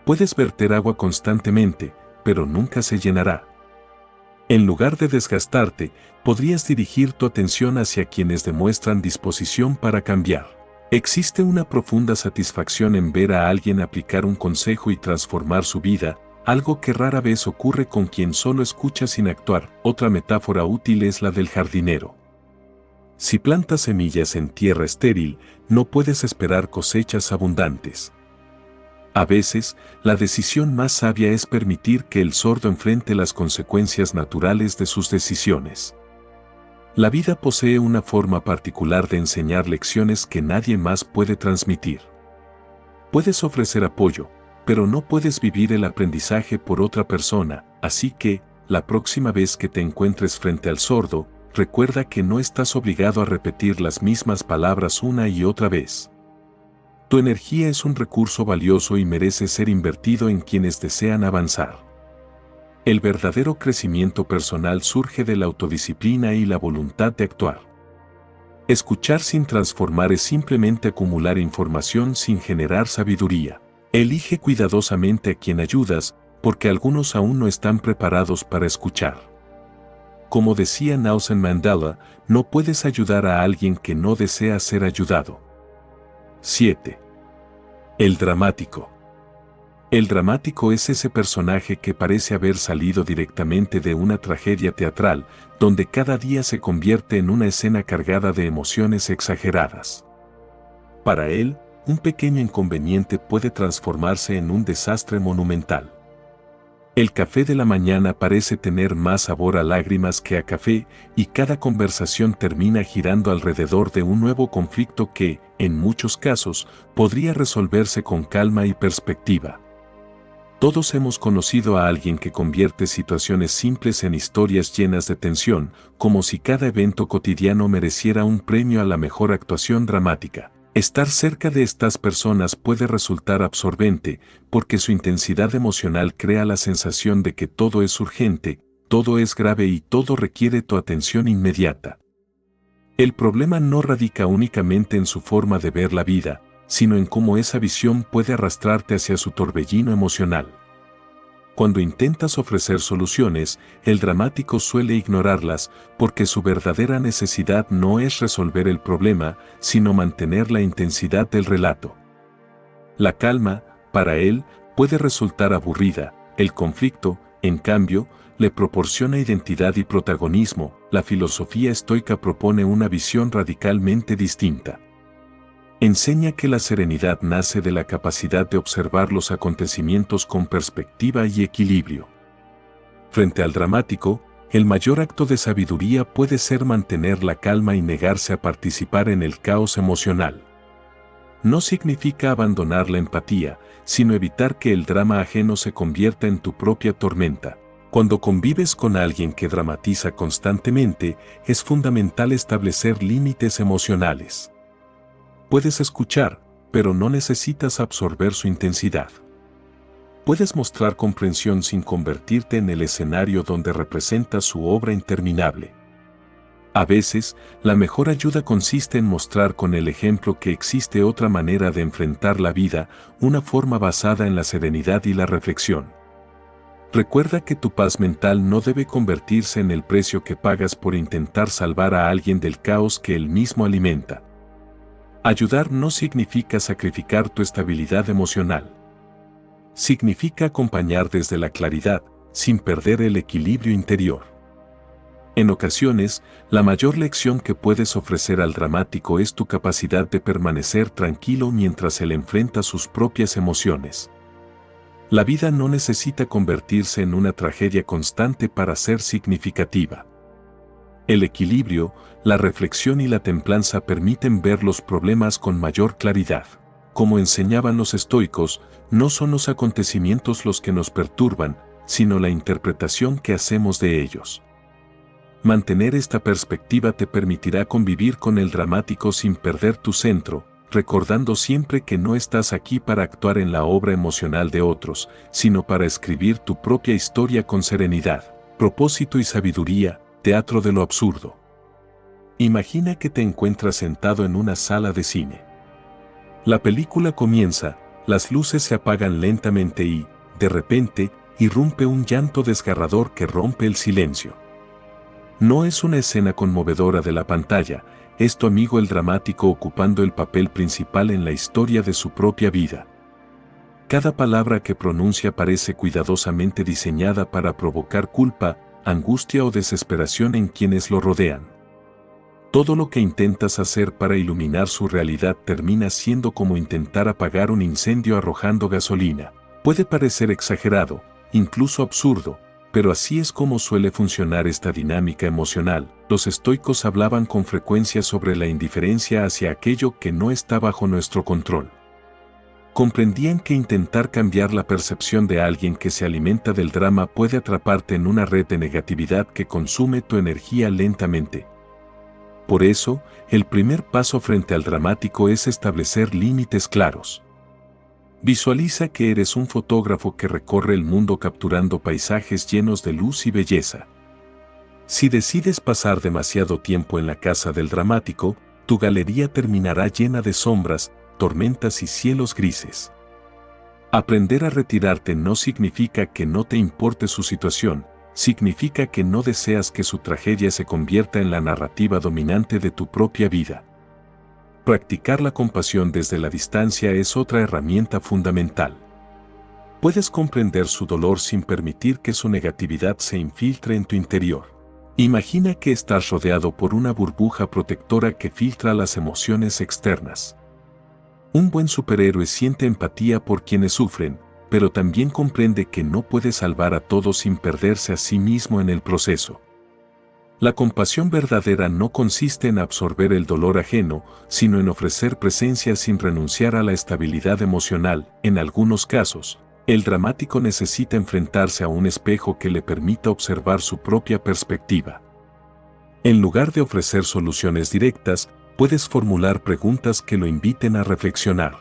Puedes verter agua constantemente, pero nunca se llenará. En lugar de desgastarte, podrías dirigir tu atención hacia quienes demuestran disposición para cambiar. Existe una profunda satisfacción en ver a alguien aplicar un consejo y transformar su vida, algo que rara vez ocurre con quien solo escucha sin actuar. Otra metáfora útil es la del jardinero. Si plantas semillas en tierra estéril, no puedes esperar cosechas abundantes. A veces, la decisión más sabia es permitir que el sordo enfrente las consecuencias naturales de sus decisiones. La vida posee una forma particular de enseñar lecciones que nadie más puede transmitir. Puedes ofrecer apoyo, pero no puedes vivir el aprendizaje por otra persona, así que, la próxima vez que te encuentres frente al sordo, recuerda que no estás obligado a repetir las mismas palabras una y otra vez. Tu energía es un recurso valioso y merece ser invertido en quienes desean avanzar. El verdadero crecimiento personal surge de la autodisciplina y la voluntad de actuar. Escuchar sin transformar es simplemente acumular información sin generar sabiduría. Elige cuidadosamente a quien ayudas, porque algunos aún no están preparados para escuchar. Como decía Nelson Mandela, no puedes ayudar a alguien que no desea ser ayudado. 7. El dramático. El dramático es ese personaje que parece haber salido directamente de una tragedia teatral, donde cada día se convierte en una escena cargada de emociones exageradas. Para él, un pequeño inconveniente puede transformarse en un desastre monumental. El café de la mañana parece tener más sabor a lágrimas que a café, y cada conversación termina girando alrededor de un nuevo conflicto que, en muchos casos, podría resolverse con calma y perspectiva. Todos hemos conocido a alguien que convierte situaciones simples en historias llenas de tensión, como si cada evento cotidiano mereciera un premio a la mejor actuación dramática. Estar cerca de estas personas puede resultar absorbente, porque su intensidad emocional crea la sensación de que todo es urgente, todo es grave y todo requiere tu atención inmediata. El problema no radica únicamente en su forma de ver la vida, sino en cómo esa visión puede arrastrarte hacia su torbellino emocional. Cuando intentas ofrecer soluciones, el dramático suele ignorarlas, porque su verdadera necesidad no es resolver el problema, sino mantener la intensidad del relato. La calma, para él, puede resultar aburrida. El conflicto, en cambio, le proporciona identidad y protagonismo. La filosofía estoica propone una visión radicalmente distinta. Enseña que la serenidad nace de la capacidad de observar los acontecimientos con perspectiva y equilibrio. Frente al dramático, el mayor acto de sabiduría puede ser mantener la calma y negarse a participar en el caos emocional. No significa abandonar la empatía, sino evitar que el drama ajeno se convierta en tu propia tormenta. Cuando convives con alguien que dramatiza constantemente, es fundamental establecer límites emocionales. Puedes escuchar, pero no necesitas absorber su intensidad. Puedes mostrar comprensión sin convertirte en el escenario donde representas su obra interminable. A veces, la mejor ayuda consiste en mostrar con el ejemplo que existe otra manera de enfrentar la vida, una forma basada en la serenidad y la reflexión. Recuerda que tu paz mental no debe convertirse en el precio que pagas por intentar salvar a alguien del caos que él mismo alimenta. Ayudar no significa sacrificar tu estabilidad emocional. Significa acompañar desde la claridad, sin perder el equilibrio interior. En ocasiones, la mayor lección que puedes ofrecer al dramático es tu capacidad de permanecer tranquilo mientras él enfrenta sus propias emociones. La vida no necesita convertirse en una tragedia constante para ser significativa. El equilibrio, la reflexión y la templanza permiten ver los problemas con mayor claridad. Como enseñaban los estoicos, no son los acontecimientos los que nos perturban, sino la interpretación que hacemos de ellos. Mantener esta perspectiva te permitirá convivir con el dramático sin perder tu centro, recordando siempre que no estás aquí para actuar en la obra emocional de otros, sino para escribir tu propia historia con serenidad, propósito y sabiduría. Teatro de lo absurdo. Imagina que te encuentras sentado en una sala de cine. La película comienza, las luces se apagan lentamente y, de repente, irrumpe un llanto desgarrador que rompe el silencio. No es una escena conmovedora de la pantalla, es tu amigo el dramático ocupando el papel principal en la historia de su propia vida. Cada palabra que pronuncia parece cuidadosamente diseñada para provocar culpa, angustia o desesperación en quienes lo rodean. Todo lo que intentas hacer para iluminar su realidad termina siendo como intentar apagar un incendio arrojando gasolina. Puede parecer exagerado, incluso absurdo, pero así es como suele funcionar esta dinámica emocional. Los estoicos hablaban con frecuencia sobre la indiferencia hacia aquello que no está bajo nuestro control. Comprendían que intentar cambiar la percepción de alguien que se alimenta del drama puede atraparte en una red de negatividad que consume tu energía lentamente. Por eso, el primer paso frente al dramático es establecer límites claros. Visualiza que eres un fotógrafo que recorre el mundo capturando paisajes llenos de luz y belleza. Si decides pasar demasiado tiempo en la casa del dramático, tu galería terminará llena de sombras, tormentas y cielos grises. Aprender a retirarte no significa que no te importe su situación, significa que no deseas que su tragedia se convierta en la narrativa dominante de tu propia vida. Practicar la compasión desde la distancia es otra herramienta fundamental. Puedes comprender su dolor sin permitir que su negatividad se infiltre en tu interior. Imagina que estás rodeado por una burbuja protectora que filtra las emociones externas. Un buen superhéroe siente empatía por quienes sufren, pero también comprende que no puede salvar a todos sin perderse a sí mismo en el proceso. La compasión verdadera no consiste en absorber el dolor ajeno, sino en ofrecer presencia sin renunciar a la estabilidad emocional. En algunos casos, el dramático necesita enfrentarse a un espejo que le permita observar su propia perspectiva. En lugar de ofrecer soluciones directas, puedes formular preguntas que lo inviten a reflexionar.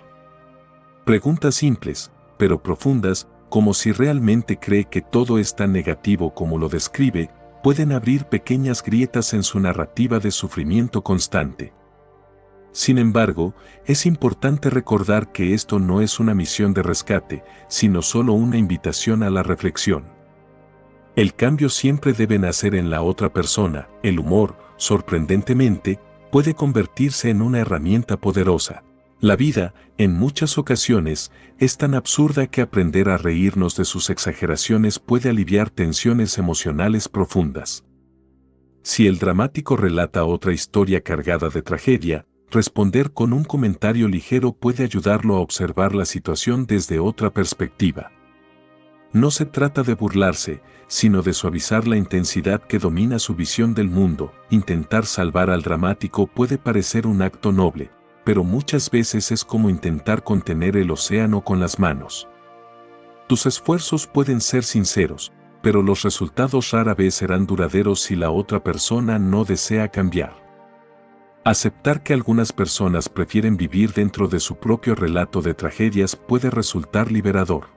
Preguntas simples, pero profundas, como si realmente cree que todo es tan negativo como lo describe, pueden abrir pequeñas grietas en su narrativa de sufrimiento constante. Sin embargo, es importante recordar que esto no es una misión de rescate, sino solo una invitación a la reflexión. El cambio siempre debe nacer en la otra persona. El humor, sorprendentemente, puede convertirse en una herramienta poderosa. La vida, en muchas ocasiones, es tan absurda que aprender a reírnos de sus exageraciones puede aliviar tensiones emocionales profundas. Si el dramático relata otra historia cargada de tragedia, responder con un comentario ligero puede ayudarlo a observar la situación desde otra perspectiva. No se trata de burlarse, sino de suavizar la intensidad que domina su visión del mundo. Intentar salvar al dramático puede parecer un acto noble, pero muchas veces es como intentar contener el océano con las manos. Tus esfuerzos pueden ser sinceros, pero los resultados rara vez serán duraderos si la otra persona no desea cambiar. Aceptar que algunas personas prefieren vivir dentro de su propio relato de tragedias puede resultar liberador.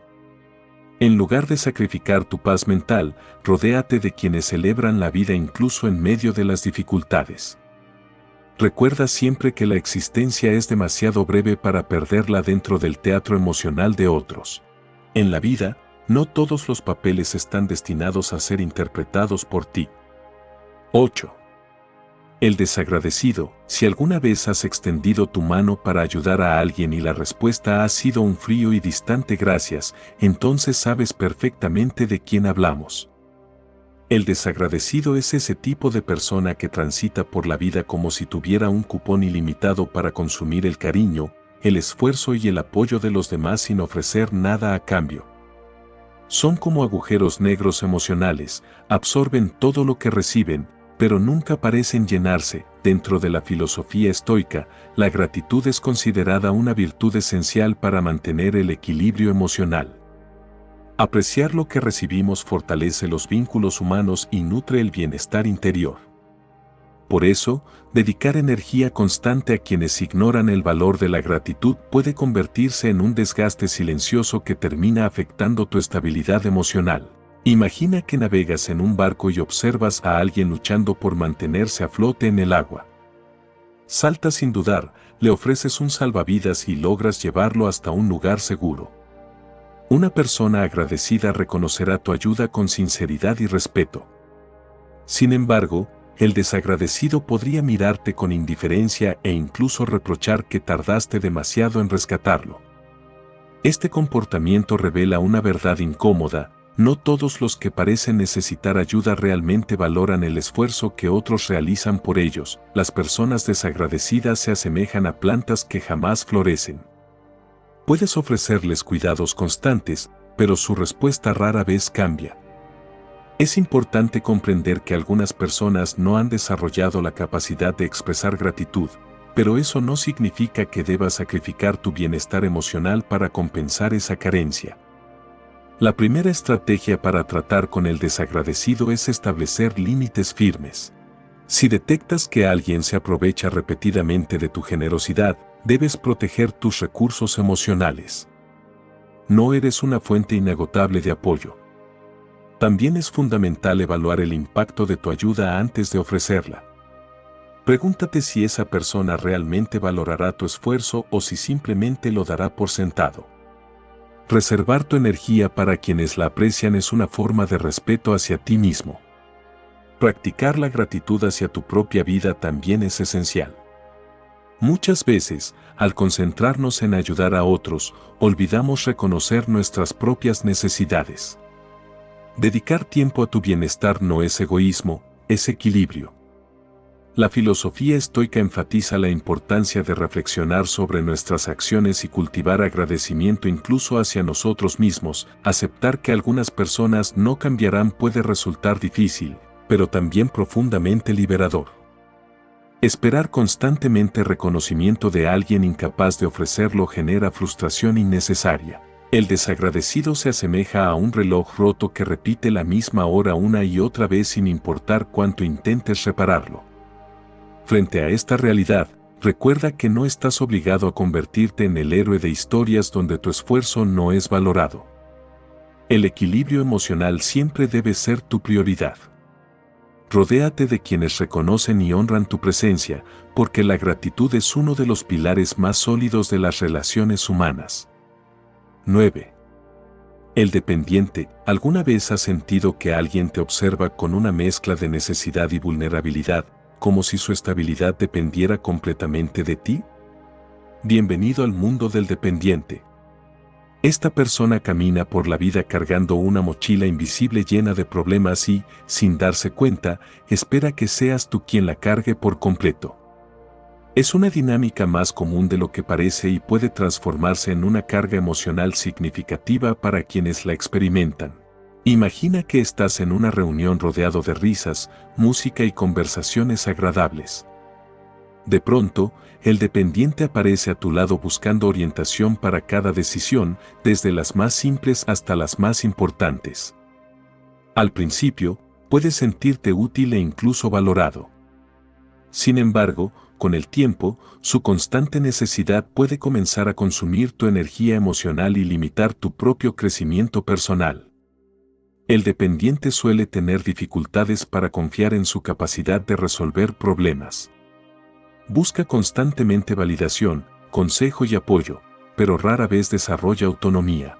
En lugar de sacrificar tu paz mental, rodéate de quienes celebran la vida incluso en medio de las dificultades. Recuerda siempre que la existencia es demasiado breve para perderla dentro del teatro emocional de otros. En la vida, no todos los papeles están destinados a ser interpretados por ti. 8. El desagradecido. Si alguna vez has extendido tu mano para ayudar a alguien y la respuesta ha sido un frío y distante gracias, entonces sabes perfectamente de quién hablamos. El desagradecido es ese tipo de persona que transita por la vida como si tuviera un cupón ilimitado para consumir el cariño, el esfuerzo y el apoyo de los demás sin ofrecer nada a cambio. Son como agujeros negros emocionales, absorben todo lo que reciben, pero nunca parecen llenarse. Dentro de la filosofía estoica, la gratitud es considerada una virtud esencial para mantener el equilibrio emocional. Apreciar lo que recibimos fortalece los vínculos humanos y nutre el bienestar interior. Por eso, dedicar energía constante a quienes ignoran el valor de la gratitud puede convertirse en un desgaste silencioso que termina afectando tu estabilidad emocional. Imagina que navegas en un barco y observas a alguien luchando por mantenerse a flote en el agua. Saltas sin dudar, le ofreces un salvavidas y logras llevarlo hasta un lugar seguro. Una persona agradecida reconocerá tu ayuda con sinceridad y respeto. Sin embargo, el desagradecido podría mirarte con indiferencia e incluso reprochar que tardaste demasiado en rescatarlo. Este comportamiento revela una verdad incómoda: no todos los que parecen necesitar ayuda realmente valoran el esfuerzo que otros realizan por ellos. Las personas desagradecidas se asemejan a plantas que jamás florecen. Puedes ofrecerles cuidados constantes, pero su respuesta rara vez cambia. Es importante comprender que algunas personas no han desarrollado la capacidad de expresar gratitud, pero eso no significa que debas sacrificar tu bienestar emocional para compensar esa carencia. La primera estrategia para tratar con el desagradecido es establecer límites firmes. Si detectas que alguien se aprovecha repetidamente de tu generosidad, debes proteger tus recursos emocionales. No eres una fuente inagotable de apoyo. También es fundamental evaluar el impacto de tu ayuda antes de ofrecerla. Pregúntate si esa persona realmente valorará tu esfuerzo o si simplemente lo dará por sentado. Reservar tu energía para quienes la aprecian es una forma de respeto hacia ti mismo. Practicar la gratitud hacia tu propia vida también es esencial. Muchas veces, al concentrarnos en ayudar a otros, olvidamos reconocer nuestras propias necesidades. Dedicar tiempo a tu bienestar no es egoísmo, es equilibrio. La filosofía estoica enfatiza la importancia de reflexionar sobre nuestras acciones y cultivar agradecimiento incluso hacia nosotros mismos. Aceptar que algunas personas no cambiarán puede resultar difícil, pero también profundamente liberador. Esperar constantemente reconocimiento de alguien incapaz de ofrecerlo genera frustración innecesaria. El desagradecido se asemeja a un reloj roto que repite la misma hora una y otra vez sin importar cuánto intentes repararlo. Frente a esta realidad, recuerda que no estás obligado a convertirte en el héroe de historias donde tu esfuerzo no es valorado. El equilibrio emocional siempre debe ser tu prioridad. Rodéate de quienes reconocen y honran tu presencia, porque la gratitud es uno de los pilares más sólidos de las relaciones humanas. 9. El dependiente. ¿Alguna vez has sentido que alguien te observa con una mezcla de necesidad y vulnerabilidad, como si su estabilidad dependiera completamente de ti? Bienvenido al mundo del dependiente. Esta persona camina por la vida cargando una mochila invisible llena de problemas y, sin darse cuenta, espera que seas tú quien la cargue por completo. Es una dinámica más común de lo que parece y puede transformarse en una carga emocional significativa para quienes la experimentan. Imagina que estás en una reunión rodeado de risas, música y conversaciones agradables. De pronto, el dependiente aparece a tu lado buscando orientación para cada decisión, desde las más simples hasta las más importantes. Al principio, puedes sentirte útil e incluso valorado. Sin embargo, con el tiempo, su constante necesidad puede comenzar a consumir tu energía emocional y limitar tu propio crecimiento personal. El dependiente suele tener dificultades para confiar en su capacidad de resolver problemas. Busca constantemente validación, consejo y apoyo, pero rara vez desarrolla autonomía.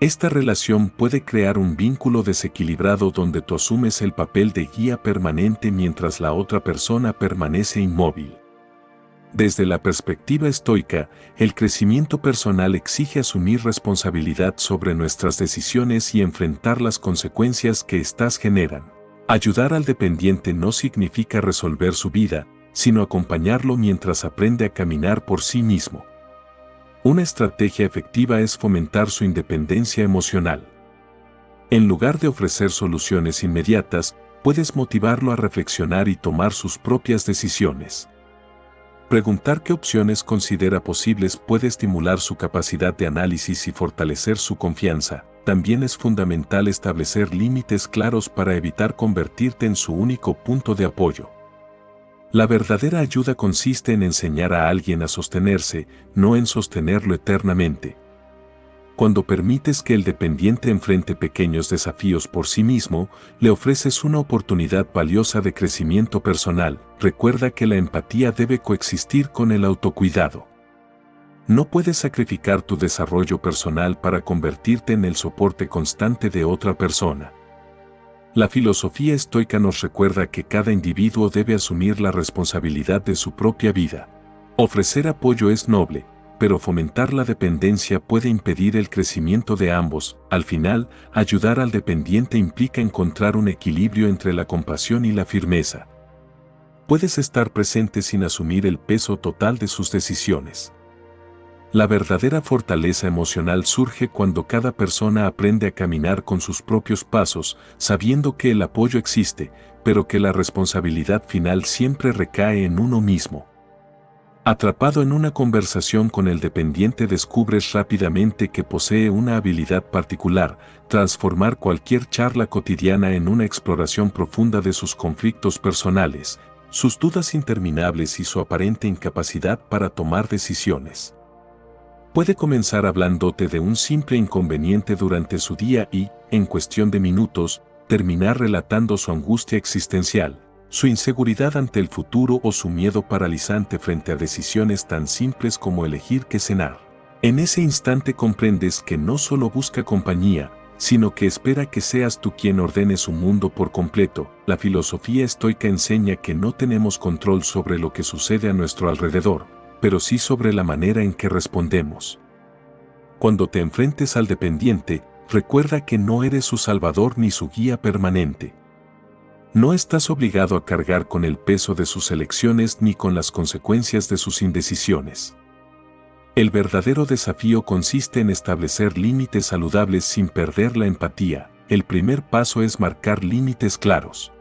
Esta relación puede crear un vínculo desequilibrado donde tú asumes el papel de guía permanente mientras la otra persona permanece inmóvil. Desde la perspectiva estoica, el crecimiento personal exige asumir responsabilidad sobre nuestras decisiones y enfrentar las consecuencias que éstas generan. Ayudar al dependiente no significa resolver su vida, sino acompañarlo mientras aprende a caminar por sí mismo. Una estrategia efectiva es fomentar su independencia emocional. En lugar de ofrecer soluciones inmediatas, puedes motivarlo a reflexionar y tomar sus propias decisiones. Preguntar qué opciones considera posibles puede estimular su capacidad de análisis y fortalecer su confianza. También es fundamental establecer límites claros para evitar convertirte en su único punto de apoyo. La verdadera ayuda consiste en enseñar a alguien a sostenerse, no en sostenerlo eternamente. Cuando permites que el dependiente enfrente pequeños desafíos por sí mismo, le ofreces una oportunidad valiosa de crecimiento personal. Recuerda que la empatía debe coexistir con el autocuidado. No puedes sacrificar tu desarrollo personal para convertirte en el soporte constante de otra persona. La filosofía estoica nos recuerda que cada individuo debe asumir la responsabilidad de su propia vida. Ofrecer apoyo es noble, pero fomentar la dependencia puede impedir el crecimiento de ambos. Al final, ayudar al dependiente implica encontrar un equilibrio entre la compasión y la firmeza. Puedes estar presente sin asumir el peso total de sus decisiones. La verdadera fortaleza emocional surge cuando cada persona aprende a caminar con sus propios pasos, sabiendo que el apoyo existe, pero que la responsabilidad final siempre recae en uno mismo. Atrapado en una conversación con el dependiente, descubres rápidamente que posee una habilidad particular: transformar cualquier charla cotidiana en una exploración profunda de sus conflictos personales, sus dudas interminables y su aparente incapacidad para tomar decisiones. Puede comenzar hablándote de un simple inconveniente durante su día y, en cuestión de minutos, terminar relatando su angustia existencial, su inseguridad ante el futuro o su miedo paralizante frente a decisiones tan simples como elegir qué cenar. En ese instante comprendes que no solo busca compañía, sino que espera que seas tú quien ordene su mundo por completo. La filosofía estoica enseña que no tenemos control sobre lo que sucede a nuestro alrededor, pero sí sobre la manera en que respondemos. Cuando te enfrentes al dependiente, recuerda que no eres su salvador ni su guía permanente. No estás obligado a cargar con el peso de sus elecciones ni con las consecuencias de sus indecisiones. El verdadero desafío consiste en establecer límites saludables sin perder la empatía. El primer paso es marcar límites claros.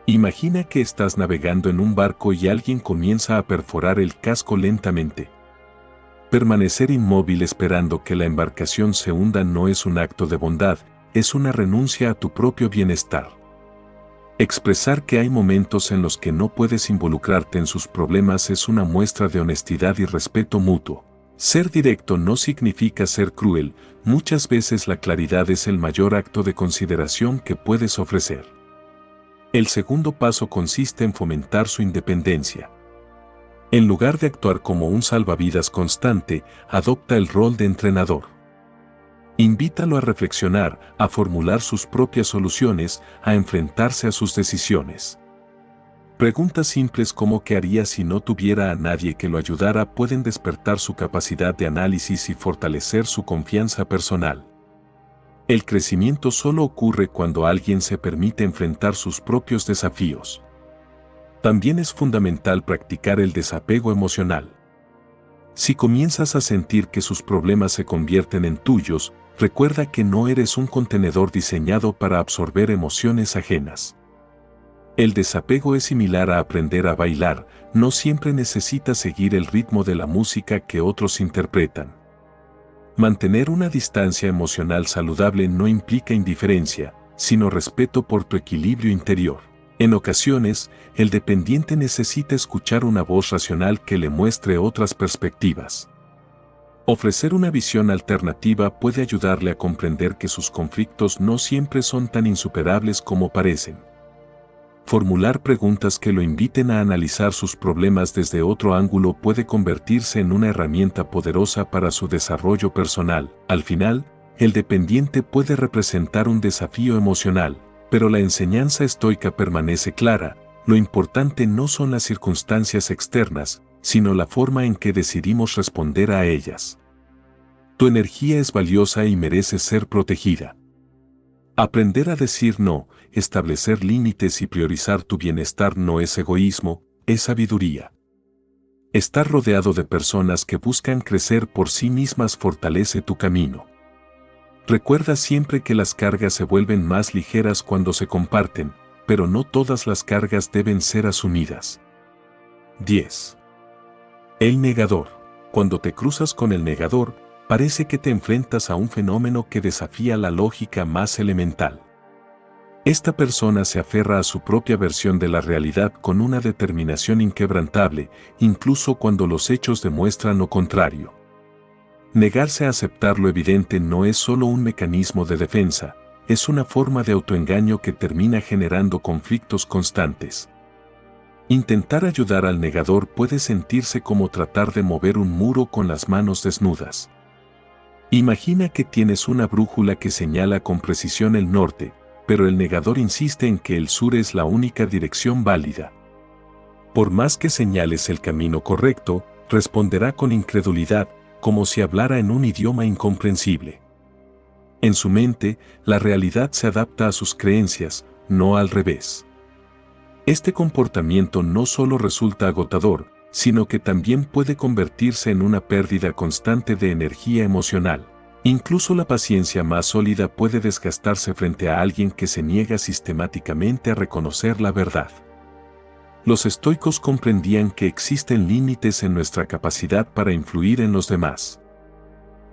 Imagina que estás navegando en un barco y alguien comienza a perforar el casco lentamente. Permanecer inmóvil esperando que la embarcación se hunda no es un acto de bondad, es una renuncia a tu propio bienestar. Expresar que hay momentos en los que no puedes involucrarte en sus problemas es una muestra de honestidad y respeto mutuo. Ser directo no significa ser cruel, muchas veces la claridad es el mayor acto de consideración que puedes ofrecer. El segundo paso consiste en fomentar su independencia. En lugar de actuar como un salvavidas constante, adopta el rol de entrenador. Invítalo a reflexionar, a formular sus propias soluciones, a enfrentarse a sus decisiones. Preguntas simples como ¿qué haría si no tuviera a nadie que lo ayudara? Pueden despertar su capacidad de análisis y fortalecer su confianza personal. El crecimiento solo ocurre cuando alguien se permite enfrentar sus propios desafíos. También es fundamental practicar el desapego emocional. Si comienzas a sentir que sus problemas se convierten en tuyos, recuerda que no eres un contenedor diseñado para absorber emociones ajenas. El desapego es similar a aprender a bailar, no siempre necesitas seguir el ritmo de la música que otros interpretan. Mantener una distancia emocional saludable no implica indiferencia, sino respeto por tu equilibrio interior. En ocasiones, el dependiente necesita escuchar una voz racional que le muestre otras perspectivas. Ofrecer una visión alternativa puede ayudarle a comprender que sus conflictos no siempre son tan insuperables como parecen. Formular preguntas que lo inviten a analizar sus problemas desde otro ángulo puede convertirse en una herramienta poderosa para su desarrollo personal. Al final, el dependiente puede representar un desafío emocional, pero la enseñanza estoica permanece clara: lo importante no son las circunstancias externas, sino la forma en que decidimos responder a ellas. Tu energía es valiosa y merece ser protegida. Aprender a decir no, establecer límites y priorizar tu bienestar no es egoísmo, es sabiduría. Estar rodeado de personas que buscan crecer por sí mismas fortalece tu camino. Recuerda siempre que las cargas se vuelven más ligeras cuando se comparten, pero no todas las cargas deben ser asumidas. 10. El negador. Cuando te cruzas con el negador, parece que te enfrentas a un fenómeno que desafía la lógica más elemental. Esta persona se aferra a su propia versión de la realidad con una determinación inquebrantable, incluso cuando los hechos demuestran lo contrario. Negarse a aceptar lo evidente no es solo un mecanismo de defensa, es una forma de autoengaño que termina generando conflictos constantes. Intentar ayudar al negador puede sentirse como tratar de mover un muro con las manos desnudas. Imagina que tienes una brújula que señala con precisión el norte, pero el negador insiste en que el sur es la única dirección válida. Por más que señales el camino correcto, responderá con incredulidad, como si hablara en un idioma incomprensible. En su mente, la realidad se adapta a sus creencias, no al revés. Este comportamiento no solo resulta agotador, sino que también puede convertirse en una pérdida constante de energía emocional. Incluso la paciencia más sólida puede desgastarse frente a alguien que se niega sistemáticamente a reconocer la verdad. Los estoicos comprendían que existen límites en nuestra capacidad para influir en los demás.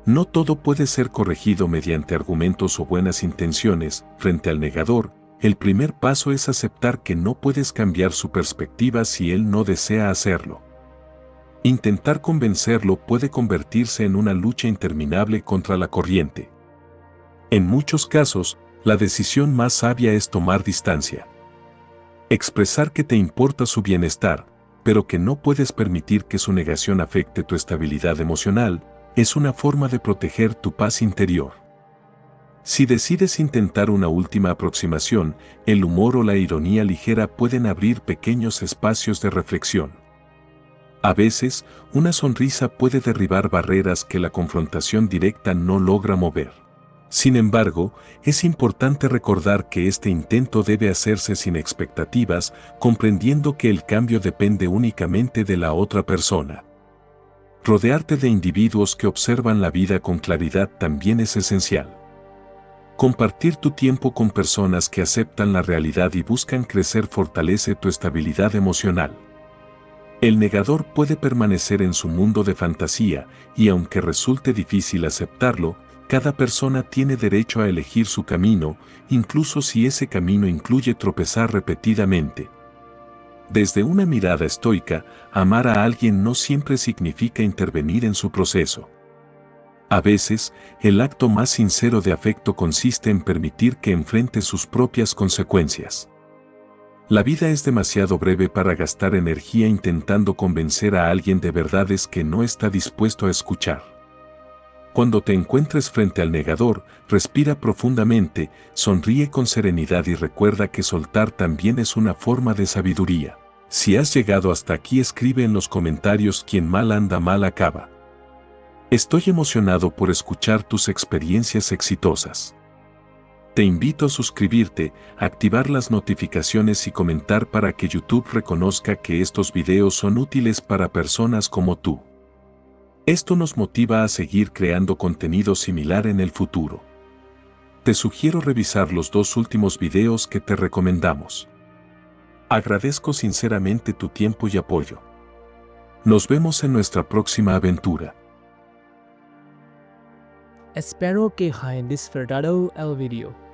No todo puede ser corregido mediante argumentos o buenas intenciones. Frente al negador, el primer paso es aceptar que no puedes cambiar su perspectiva si él no desea hacerlo. Intentar convencerlo puede convertirse en una lucha interminable contra la corriente. En muchos casos, la decisión más sabia es tomar distancia. Expresar que te importa su bienestar, pero que no puedes permitir que su negación afecte tu estabilidad emocional, es una forma de proteger tu paz interior. Si decides intentar una última aproximación, el humor o la ironía ligera pueden abrir pequeños espacios de reflexión. A veces, una sonrisa puede derribar barreras que la confrontación directa no logra mover. Sin embargo, es importante recordar que este intento debe hacerse sin expectativas, comprendiendo que el cambio depende únicamente de la otra persona. Rodearte de individuos que observan la vida con claridad también es esencial. Compartir tu tiempo con personas que aceptan la realidad y buscan crecer fortalece tu estabilidad emocional. El negador puede permanecer en su mundo de fantasía, y aunque resulte difícil aceptarlo, cada persona tiene derecho a elegir su camino, incluso si ese camino incluye tropezar repetidamente. Desde una mirada estoica, amar a alguien no siempre significa intervenir en su proceso. A veces, el acto más sincero de afecto consiste en permitir que enfrente sus propias consecuencias. La vida es demasiado breve para gastar energía intentando convencer a alguien de verdades que no está dispuesto a escuchar. Cuando te encuentres frente al negador, respira profundamente, sonríe con serenidad y recuerda que soltar también es una forma de sabiduría. Si has llegado hasta aquí, escribe en los comentarios: quien mal anda mal acaba. Estoy emocionado por escuchar tus experiencias exitosas. Te invito a suscribirte, activar las notificaciones y comentar para que YouTube reconozca que estos videos son útiles para personas como tú. Esto nos motiva a seguir creando contenido similar en el futuro. Te sugiero revisar los 2 últimos videos que te recomendamos. Agradezco sinceramente tu tiempo y apoyo. Nos vemos en nuestra próxima aventura. Espero que hayan disfrutado el video.